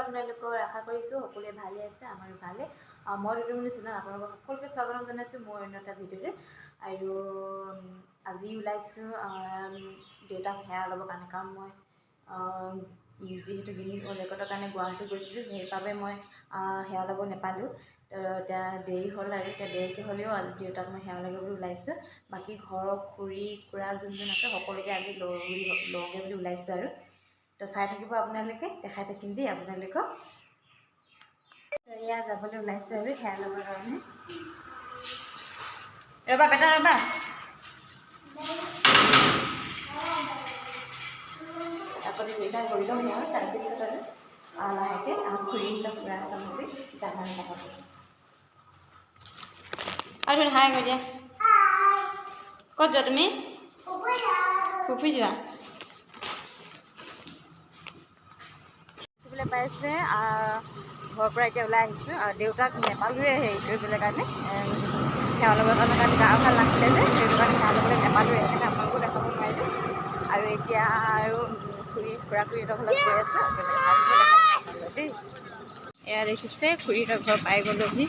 আপোনালোকৰ আশা কৰিছোঁ সকলোৱে ভালে আছে, আমাৰো ভালে। মই ঋতুমণি সোণোৱাল আপোনালোকক সকলোকে স্বাগতম জনাইছোঁ মোৰ অন্য এটা ভিডিঅ'তে। আৰু আজি ওলাইছোঁ দেউতাক সেৱা ল'বৰ কাৰণে, কাৰণ মই যিহেতু গিনিজ ৱৰ্ল্ড ৰেকৰ্ডৰ কাৰণে গুৱাহাটী গৈছিলোঁ, সেইবাবে মই সেৱা ল'ব নাপালোঁ। এতিয়া দেৰি হ'ল আৰু এতিয়া দেৰিকৈ হ'লেও আজি দেউতাক মই সেৱা ল'বলৈ ওলাইছোঁ। বাকী ঘৰৰ খুৰী খুৰা যোন আছে সকলোকে আজি লওঁগৈ বুলি ওলাইছোঁ আৰু তো চাই থাকিব আপোনালোকে, দেখাই থাকিম দেই আপোনালোকক। এয়া যাবলৈ ওলাইছোঁ আৰু সেৱা ল'বৰ কাৰণে। ৰ'বা বেটা ৰ'বা, আপুনি দেউতাক গৈ লওঁ মই, তাৰপিছত আৰু লাহেকৈ খুৰীহঁতক খুৰাহঁতক মাতি যাম আৰু লগত। আৰু হাই কৈ দিয়া। ক'ত যোৱা তুমি? ফুফি যোৱা। ফুৰিবলৈ পাইছে ঘৰৰ পৰা এতিয়া ওলাই আহিছোঁ। দেউতাক নেপালোৱে হেৰি কৰিবলৈ কাৰণে, সেৱা ল'বৰ কাৰণে গা ভাল নাছিলে যে, সেইটো কাৰণে সেৱা ল'বলৈ নেপালোৱে, সেইকাৰণে আপোনালোকো দেখাব নোৱাৰিলোঁ। আৰু এতিয়া আৰু খুৰা খুৰীহঁতৰ ঘৰত গৈ আছোঁ দেই। এয়া দেখিছে খুৰীহঁতৰ ঘৰ পাই গ'লোহি।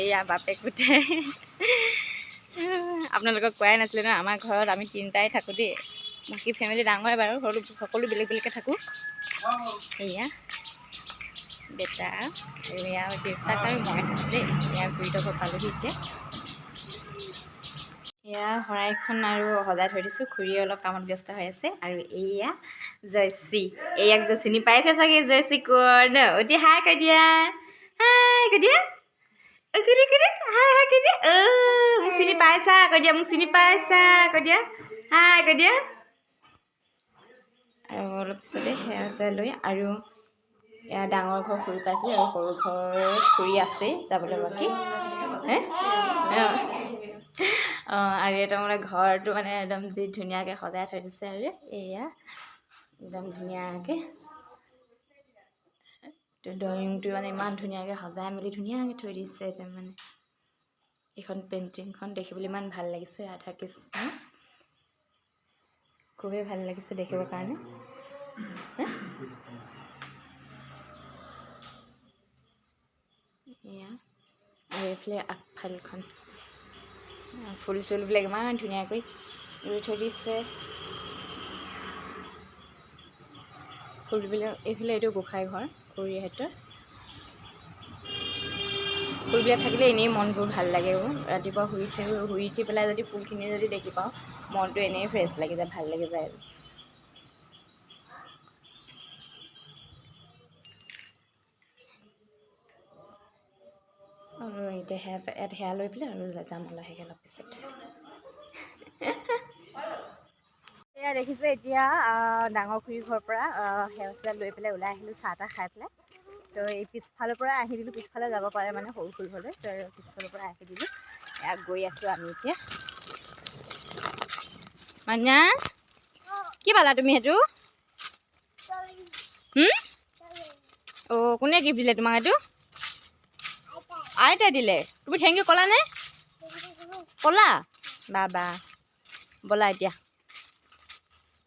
এয়া বাপেক পুতেক। আপোনালোকক কোৱাই নাছিলে ন, আমাৰ ঘৰত আমি তিনিটাই থাকোঁ দেই। বাকী ফেমিলি ডাঙৰে বাৰু, সকলো বেলেগ বেলেগকৈ থাকোঁ। এয়া বেটা আৰু এয়া দেউতাক আৰু মই থাকোঁ দেই। এয়া খুৰীহঁতৰ ঘৰ পালোহি এতিয়া। এয়া শৰাইখন আৰু সজাই থৈ দিছোঁ, খুৰীয়ে অলপ কামত ব্যস্ত হৈ আছে। আৰু এয়া জয়শ্ৰী, এয়াক যে চিনি পাইছে চাগে, জয়শ্ৰী কোঁৱৰ ন? এতিয়া হাই কৈ দিয়া, হাই কৈ দিয়া, হাই হাই কৈ দিয়া। মোক চিনি পাইছা কৈ দিয়া, মোক চিনি পাইছা কৈ দিয়া, হাই কৈ দিয়া। আৰু অলপ পিছতে সেয়া চেয়া লৈ আৰু এয়া ডাঙৰ ঘৰ খুৰী পাইছোঁ আৰু সৰু ঘৰ খুৰী আছেই যাবলৈ বাকী। আৰু এটা মানে ঘৰটো মানে একদম যি ধুনীয়াকৈ সজাই থৈ দিছে আৰু এয়া একদম ধুনীয়াকৈ ড্ৰয়িং ৰুমটো মানে ইমান ধুনীয়াকৈ সজাই মেলি ধুনীয়াকৈ থৈ দিছে। একদম মানে এইখন পেইণ্টিংখন দেখিবলৈ ইমান ভাল লাগিছে, ৰাধা কৃষ্ণ খুবেই ভাল লাগিছে দেখিবৰ কাৰণে। এয়া আৰু এইফালে আগফালখন ফুল চুলবিলাক ইমান ধুনীয়াকৈ ৰুই থৈ দিছে। ফুলবিলাক এইফালে এইটো গোঁসাই ঘৰ খুৰীহঁতৰ। ফুলবিলাক থাকিলে এনেই মনবোৰ ভাল লাগে। ৰাতিপুৱা শুই উঠি পেলাই যদি ফুলখিনি যদি দেখি পাওঁ, মনটো এনেই ফ্ৰেছ লাগি যায়, ভাল লাগি যায়। আৰু এতিয়া সেয়া লৈ পেলাই আৰু যাম লাহেকৈ অলপ পিছত। এয়া দেখিছে এতিয়া ডাঙৰ খুৰী ঘৰৰ পৰা সেৱা লৈ পেলাই ওলাই আহিলোঁ, চাহ তাহ খাই পেলাই। তো এই পিছফালৰ পৰা আহি দিলোঁ, পিছফালে যাব পাৰে মানে সৰু খুৰী ঘৰলৈ, তো পিছফালৰ পৰা আহি দিলোঁ। এয়া গৈ আছোঁ আমি এতিয়া। মাইনা কি পালা তুমি সেইটো? কোনে গিফ্ট দিলে তোমাক এইটো? আইতাই দিলে। তুমি থেংক ইউ ক'লানে? ক'লা? বা ব'লা এতিয়া।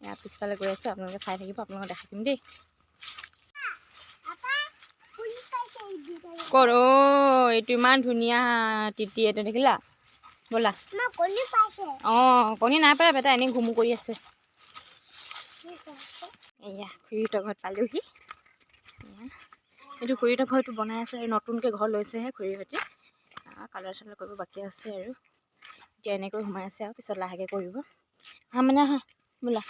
এয়া পিছফালে গৈ আছোঁ, আপোনালোকে চাই থাকিব, আপোনালোকক দেখাই দিম দেই। ক'ৰ এইটো ইমান ধুনীয়া তিতি, এইটো দেখিলা? ব'লা। কণী নাই পাৰা বেটা, এনেই ঘুমু কৰি আছে। এয়া খুৰীহঁতৰ ঘৰত পালোহি। এইটো খুৰীহঁতৰ ঘৰটো বনাই আছে আৰু নতুনকৈ ঘৰ লৈছেহে খুৰীহঁতে। কালাৰ চালাৰ কৰিব বাকী আছে আৰু এতিয়া এনেকৈ সোমাই আছে আৰু পিছত লাহেকৈ কৰিব। মানে ব'লা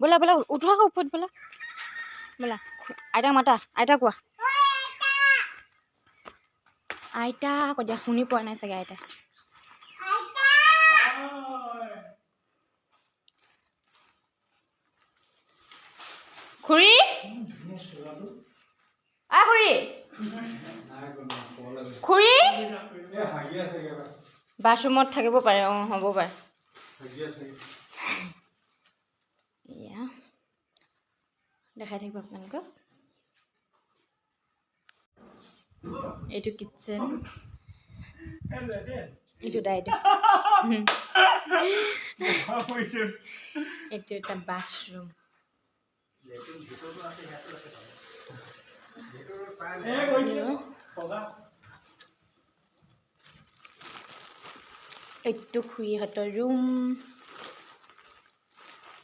ব'লা ব'লা, উঠোঁ আকৌ ওপৰত ব'লা ব'লা। আইতাক মাতা, আইতা কোৱা, আইতা কৈ দিয়া। শুনি পোৱা নাই চাগে আইতা। খুৰী খুৰী খুৰী বাথৰুমত থাকিব পাৰে, হ'ব পাৰে। এয়া দেখাই থাকিব আপোনালোকক। এইটো কিটচেন, এইটো দাইটো, এইটো এটা বাথৰুম। এইটো খুৰীহঁতৰ ৰুম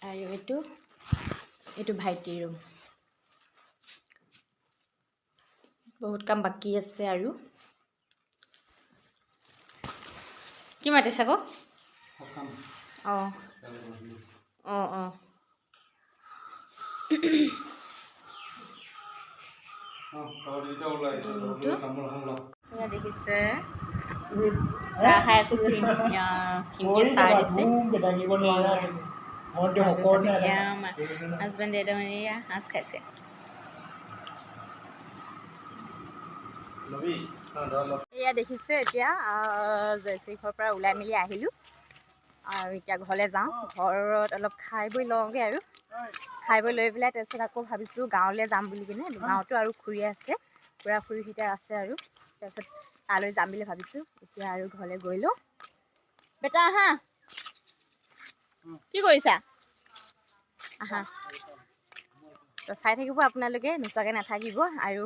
আৰু এইটো ভাইটিৰ ৰুম। বহুত কাম বাকী আছে আৰু কি মাতিছে আকৌ? অঁ অঁ অঁ এয়া দেখিছে চাহ খাই আছোঁ। খিৰিকীয়ে চাহ দিছে। হাজবেণ্ডে একদম এয়া সাজ খাইছে। এয়া দেখিছে এতিয়া জয়শ্ৰী ঘৰৰ পৰা ওলাই মেলি আহিলোঁ আৰু এতিয়া ঘৰলৈ যাওঁ। ঘৰত অলপ খাই বৈ লওঁগৈ আৰু খাই বৈ লৈ পেলাই তাৰপিছত আকৌ ভাবিছোঁ গাঁৱলৈ যাম বুলি কিনে। গাঁৱতো আৰু খুৰী আছে, খুৰা খুৰীকেইটা আছে আৰু তাৰপিছত তালৈ যাম বুলি ভাবিছোঁ। এতিয়া আৰু ঘৰলৈ গৈ লওঁ। বেটা আহা, কি কৰিছা? আহা। তো চাই থাকিব আপোনালোকে, নোচোৱাকৈ নাথাকিব। আৰু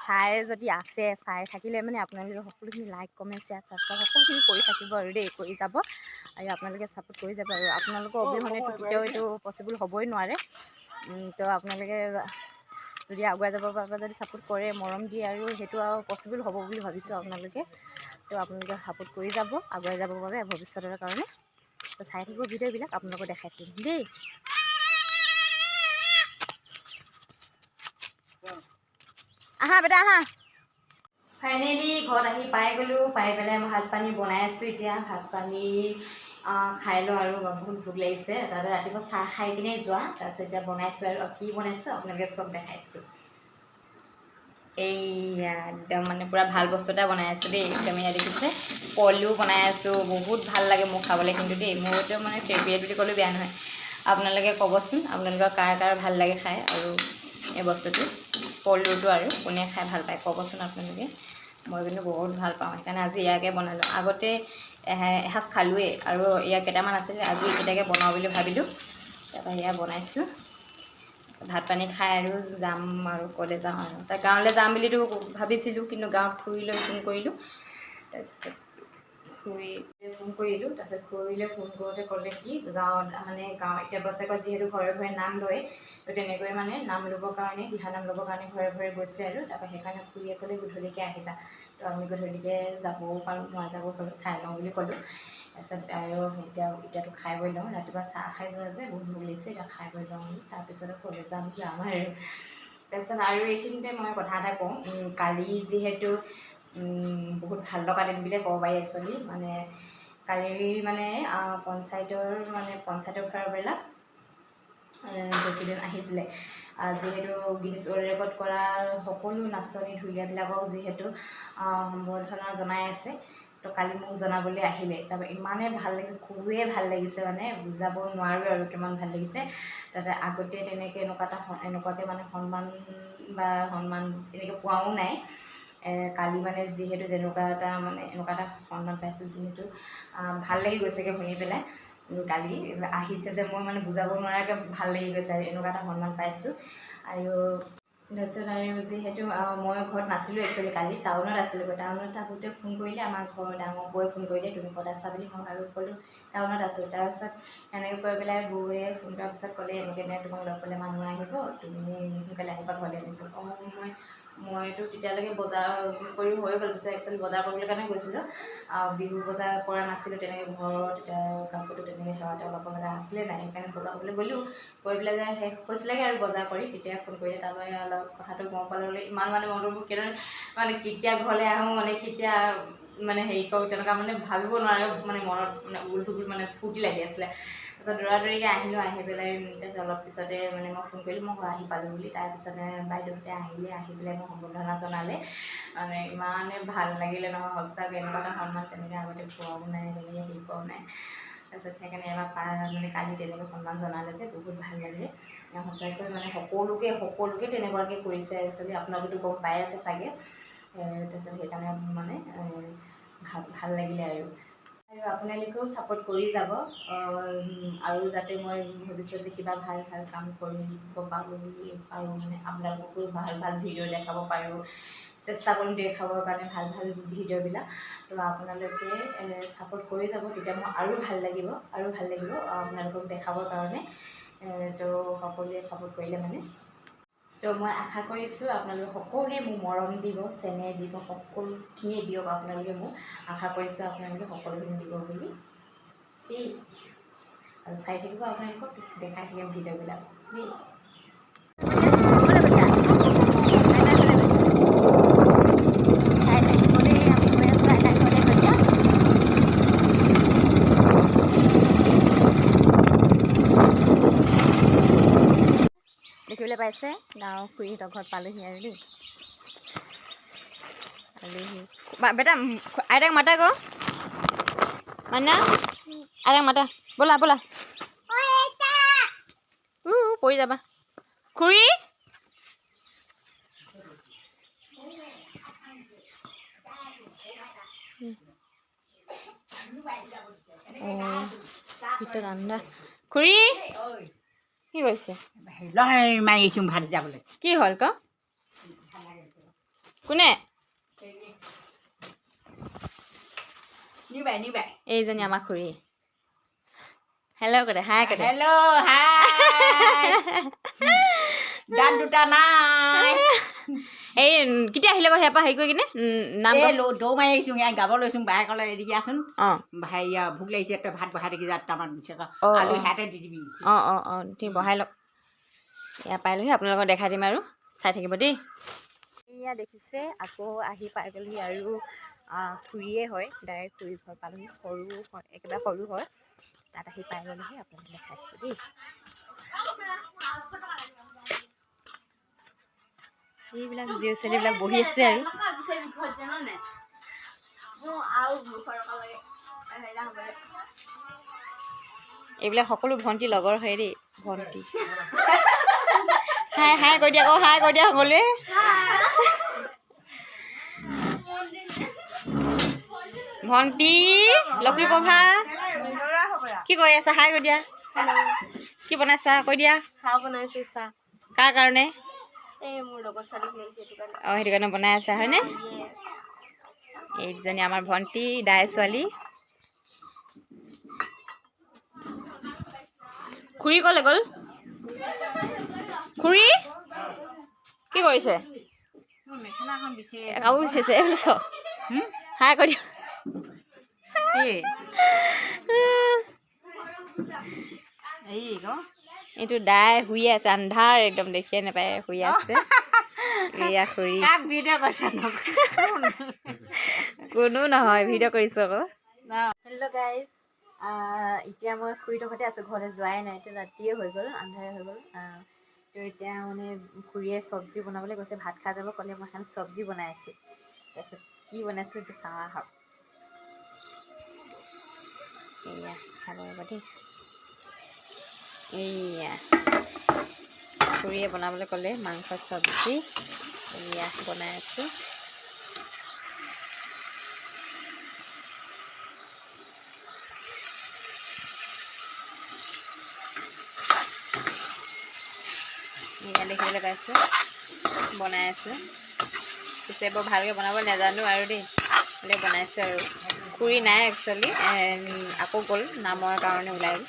চাই যদি আছে, চাই থাকিলে মানে আপোনালোকে সকলোখিনি লাইক কমেণ্ট শ্বেয়াৰ ছাবস্ক্ৰাইব সকলোখিনি কৰি থাকিব আৰু দেই, কৰি যাব। আৰু আপোনালোকে ছাপোৰ্ট কৰি যাব। আৰু আপোনালোকৰ অবিহনেতো কেতিয়াও এইটো পচিবল হ'বই নোৱাৰে। তো আপোনালোকে যদি আগুৱাই যাব পৰা যদি ছাপোৰ্ট কৰে, মৰম দিয়ে, আৰু সেইটো আৰু পচিবল হ'ব বুলি ভাবিছোঁ আপোনালোকে। তো আপোনালোকে ছাপোৰ্ট কৰি যাব আগুৱাই যাবৰ বাবে ভৱিষ্যতৰ কাৰণে। তো চাই থাকিব ভিডিঅ'বিলাক, আপোনালোকক দেখাই দিম দেই। আহা বেটা আহা। ফাইনেলি ঘৰত আহি পাই গ'লোঁ। পাই পেলাই মই ভাত পানী বনাই আছোঁ। এতিয়া ভাত পানী খাই লওঁ আৰু বহুত ভোক লাগিছে। তাতে ৰাতিপুৱা চাহ খাই কিনে যোৱা, তাৰপিছত এতিয়া বনাইছোঁ আৰু কি বনাইছোঁ আপোনালোকে চব দেখাইছোঁ। এইয়া একদম মানে পূৰা ভাল বস্তু এটা বনাই আছোঁ দেই। একদম এয়া দেখিছে কলো বনাই আছোঁ। বহুত ভাল লাগে মোৰ খাবলৈ কিন্তু দেই। মোৰ এইটো মানে ফেভৰেট বুলি ক'লেও বেয়া নহয়। আপোনালোকে ক'বচোন আপোনালোকৰ কাৰ কাৰ ভাল লাগে খাই আৰু এই বস্তুটো কলডিলটো আৰু কোনে খাই ভাল পায় ক'বচোন আপোনালোকে। মই কিন্তু বহুত ভাল পাওঁ, সেইকাৰণে আজি ইয়াকে বনালোঁ। আগতে এসাঁজ খালোঁৱেই আৰু ইয়াৰ কেইটামান আছিলে, আজি এইকেইটাকে বনাওঁ বুলি ভাবিলোঁ। তাৰপৰা এয়া বনাইছোঁ। ভাত পানী খাই আৰু যাম আৰু ক'লৈ যাওঁ আৰু তাত গাঁৱলৈ যাম বুলিতো ভাবিছিলোঁ, কিন্তু গাঁৱত খুৰীলৈ ফোন কৰিলোঁ। তাৰপিছত খুৰীলৈ ফোন কৰিলোঁ। তাৰপিছত খুৰীলৈ ফোন কৰোঁতে ক'লে কি গাঁৱত মানে এতিয়া বছৰেকত যিহেতু ঘৰে ঘৰে নাম লয়, তো তেনেকৈ মানে নাম ল'বৰ কাৰণে দিহানাম ল'বৰ কাৰণে ঘৰে ঘৰে গৈছে আৰু তাৰপৰা সেইকাৰণে খুৰীয়ে ক'লে গধূলিকৈ আহিবা। তো আমি গধূলিকৈ যাবও পাৰোঁ, মই যাব পাৰোঁ, চাই লওঁ বুলি ক'লোঁ। তাৰপিছত আৰু এতিয়াতো খাই বৈ লওঁ। ৰাতিপুৱা চাহ খাই যোৱা যে বহুত ভোক লাগিছে, এতিয়া খাই বৈ লওঁ তাৰপিছতে ক'লৈ যাম আৰু। তাৰপিছত আৰু এইখিনিতে মই কথা এটা কওঁ। কালি যিহেতু বহুত ভাল লগা দিন বুলিয়ে ক'ব পাৰি একচুৱেলি। মানে কালি মানে পঞ্চায়তৰ ফালৰপৰা প্ৰেচিডেণ্ট আহিছিলে। যিহেতু গিনিজ ৱৰ্ল্ড ৰেকৰ্ড কৰা সকলো নাচনী ঢুলীয়াবিলাকক যিহেতু সম্বৰ্ধনা জনাই আছে, তো কালি মোক জনাবলৈ আহিলে। তাৰপৰা ইমানেই ভাল লাগিছে, খুবেই ভাল লাগিছে, মানে বুজাব নোৱাৰোঁ আৰু কিমান ভাল লাগিছে। তাতে আগতে এনেকুৱাকৈ মানে সন্মান এনেকৈ পোৱাও নাই। কালি মানে যিহেতু এনেকুৱা এটা সন্মান পাইছোঁ, যিহেতু ভাল লাগি গৈছেগৈ শুনি পেলাই। কালি আহিছে যে মই মানে বুজাব নোৱাৰাকৈ ভাল লাগি গৈছে আৰু এনেকুৱা এটা সন্মান পাইছোঁ। আৰু তাৰপিছত আৰু যিহেতু মই ঘৰত নাছিলোঁ একচুৱেলি, কালি টাউনত আছিলোঁ। টাউনত থাকোঁতে ফোন কৰিলে আমাৰ ঘৰৰ ডাঙৰ বৌয়ে ফোন কৰিলে, তুমি ক'ত আছা বুলি। মই আৰু ক'লোঁ টাউনত আছোঁ। তাৰপিছত এনেকৈ কৈ পেলাই বৌয়ে ফোন কৰাৰ পিছত ক'লে এনেকৈ তোমাক লগ পালে মানুহ আহিব, তুমি সোনকালে আহিবা ঘৰলৈ। মইতো তেতিয়ালৈকে বজাৰ কৰি হৈ গ'ল। পিছত একচুৱেলি বজাৰ কৰিবলৈ কাৰণে গৈছিলোঁ। বিহু বজাৰ কৰা নাছিলোঁ তেনেকৈ, ঘৰত তেতিয়া কাপোৰটো তেনেকৈ সেৱা এটা ল'ব লগা আছিলে নাই, সেইকাৰণে বজাৰ কৰিবলৈ গ'লোঁ। গৈ পেলাই যে শেষ হৈছিলেগৈ আৰু বজাৰ কৰি, তেতিয়া ফোন কৰিলে। তাৰপৰা অলপ কথাটো গম পালোঁ। ইমান মানে মনটো কেতিয়া ঘৰলৈ আহোঁ, কেতিয়া হেৰি কৰোঁ, তেনেকুৱা ভাবিব নোৱাৰে। মনত উল ফূৰ্তি লাগি আছিলে। তাৰপিছত দৌৰা-দৌৰিকৈ আহিলোঁ। আহি পেলাই তাৰপিছত অলপ পিছতে মই ফোন কৰিলোঁ মই ঘৰ আহি পালোঁ বুলি। তাৰপিছতে বাইদেউহঁতে আহি পেলাই মোক সম্বৰ্ধনা জনালে। ইমানেই ভাল লাগিলে নহয় সঁচাকৈ। এনেকুৱা এটা সন্মান তেনেকৈ আগতে পোৱাও নাই, তেনেকৈ হেৰি কৰাও নাই। তাৰপিছত সেইকাৰণে এবাৰ কালি তেনেকৈ সন্মান জনালে যে বহুত ভাল লাগিলে। সঁচাকৈ সকলোকে তেনেকুৱাকৈ কৰিছে একচুৱেলি। আপোনালোকেতো গম পাই আছে চাগে। তাৰপিছত সেইকাৰণে ভাল লাগিলে আৰু। আৰু আপোনালোকেও ছাপোৰ্ট কৰি যাব আৰু যাতে মই ভৱিষ্যতে কিবা ভাল ভাল কাম কৰিব পাৰোঁ মানে আপোনালোককো ভাল ভাল ভিডিঅ' দেখাব পাৰোঁ, চেষ্টা কৰিম দেখাবৰ কাৰণে ভাল ভাল ভিডিঅ'বিলাক। তো আপোনালোকে ছাপোৰ্ট কৰি যাব, তেতিয়া মোৰ আৰু ভাল লাগিব আপোনালোকক দেখাবৰ কাৰণে। তো সকলোৱে ছাপোৰ্ট কৰিলে মানে। তো মই আশা কৰিছোঁ আপোনালোকে সকলোৱে মোক মৰম দিব, চেনেহ দিব, সকলোখিনিয়ে দিয়ক আপোনালোকে মোক। আশা কৰিছোঁ আপোনালোকে সকলোখিনি দিব বুলি দেই। আৰু চাই থাকিব আপোনালোকক দেখাই থাকিম ভিডিঅ'বিলাক দেই। দেখিবলৈ পাইছে গাঁৱৰ খুৰীহঁতৰ ঘৰত পালোহি আৰু দেই। বেটা আইতাক মাতা আকৌ, মানা আইতাক মাতা, ব'লা ব'লা পৰি যাবা। খুৰী ভিতৰত আন্দা। খুৰী কি কৰিছে? মাৰিছোঁ ভাত যাবলৈ। কি হ'ল ক? কোনে? এইজনী আমাৰ খুৰী। হেল্ল' কতে, হাই কতে। হেল্ল' হাই। দাঁত দুটা নাই। এই কেতিয়া আহিলে বাৰু সেয়াৰ পৰা হেৰি কৰি কিনে নাম দৌ মাৰি আহিছোঁ, গাব লৈছোঁ। বায়ে ক'লে এৰি দিয়াচোন, অঁ হেৰি ভোক লাগিছে, তই ভাত বহাই থাকি যা, দুটামান আলু সিহঁতে দি দিবি। ঠিক বহাই লওক। এয়া পাইলোহি, আপোনালোকক দেখাই দিম আৰু চাই থাকিব দেই। এয়া দেখিছে আকৌ আহি পাই গ'লোহি আৰু খুৰীয়ে হয়, ডাইৰেক্ট খুৰী ঘৰ পালোহি। সৰু হয়, একেবাৰে সৰু হয়, তাত আহি পাই গ'লোহি, আপোনালোকক দেখাইছোঁ দেই। এইবিলাক জিঅ' ছোৱালীবিলাক বহি আছে আৰু এইবিলাক সকলো ভণ্টি লগৰ হয় দেই। ভণ্টি হাই হাই কৈ দিয়া আকৌ, হাই কৈ দিয়া সকলোৱে। ভণ্টি লক্ষীপ্ৰভা কি কৈ আছা? হাই কৈ দিয়া। কি বনাইছা কৈ দিয়া। চাহ বনাইছোঁ। চাহ কাৰ কাৰণে? এই মোৰ লগৰ ছোৱালী আহিছে সেইটো কাৰণে। অঁ সেইটো কাৰণে বনাই আছা হয়নে? এইজনী আমাৰ ভণ্টি দাই ছোৱালী। খুৰী ক'লে গ'ল? খুৰী কি কৰিছে? মেখেলাখন বিচাৰি কাপোৰ বিচাৰিছে বুজিছ। হাই কৈ দিয়া। এইটো দাই শুই আছে, আন্ধাৰ একদম দেখিয়ে নাপায়, শুই আছে। এয়া খুৰী। কোনো নহয়, ভিডিঅ' কৰিছোঁ আকৌ। হেল্ল' গাইজ, এতিয়া মই খুৰীহঁতৰ ঘৰতে আছোঁ, ঘৰলৈ যোৱাই নাই। এতিয়া ৰাতিয়ে হৈ গ'ল, আন্ধাৰে হৈ গ'ল। তো এতিয়া মানে খুৰীয়ে চব্জি বনাবলৈ কৈছে, ভাত খাই যাব ক'লে। মই এখন চব্জি বনাই আছোঁ। তাৰপিছত কি বনাইছোঁ এইটো চাওঁ আহক। এয়া চাব ৰ'ব দেই। এইয়া খুৰীয়ে বনাবলৈ ক'লে মাংসৰ চব্জি, এয়া বনাই আছোঁ। এয়া দেখিবলৈ পাইছে বনাই আছোঁ। পিছে বৰ ভালকৈ বনাব নাজানো আৰু দেই, হ'লে বনাইছোঁ আৰু। খুৰী নাই একচুৱেলি, আকৌ গ'ল নামৰ কাৰণে ওলাই গ'ল।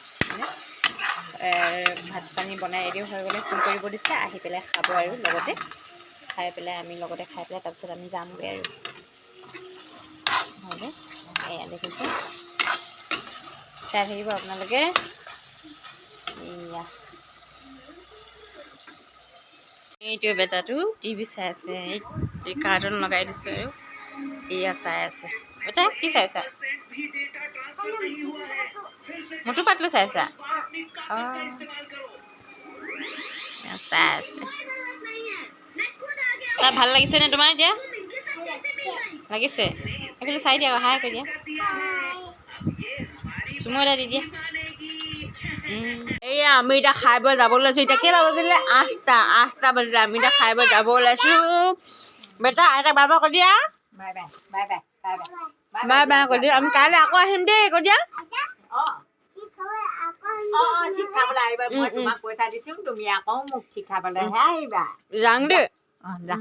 ভাত পানী বনাই ৰেডিও হৈ গ'লে ফোন কৰিব দিছে, আহি পেলাই খাব আৰু লগতে খাই পেলাই আমি লগতে খাই পেলাই তাৰপিছত আমি যামগৈ আৰু হ'লে। এয়া দেখিছে, চাই থাকিব আপোনালোকে। এয়া এইটোৱে বেটাটো টিভি চাই আছে, এই কাৰ্টুন লগাই দিছোঁ আৰু এয়া চাই আছে। বেটা কি চাইছা? মটু পাতলু চাইছা? অঁ চাই আছে। তাই ভাল লাগিছেনে তোমাৰ এতিয়া? লাগিছে? এইফালে চাই দিয়া, হাই কৈ দিয়া, চুমু এটা দি দিয়া। এইয়া আমি এতিয়া খাই বৈ যাব ওলাইছোঁ। এতিয়া কেইটা বাজিলে? 8টা বাজিলে। আমি এতিয়া খাই বৈ যাব ওলাইছোঁ। বেটা আইতাক বাই বাই কৈ দিয়া। Bye bye bye bye bye bye. Bye bye কৈ দিয়া আমি কাইলৈ আকৌ আহিম দেই কৈ দিয়া চিট খাবলৈ আহিবা মই তোমাক পইচা দিছোঁ তুমি আকৌ মোক চিট খাবলৈহে আহিবা যাং দেই যা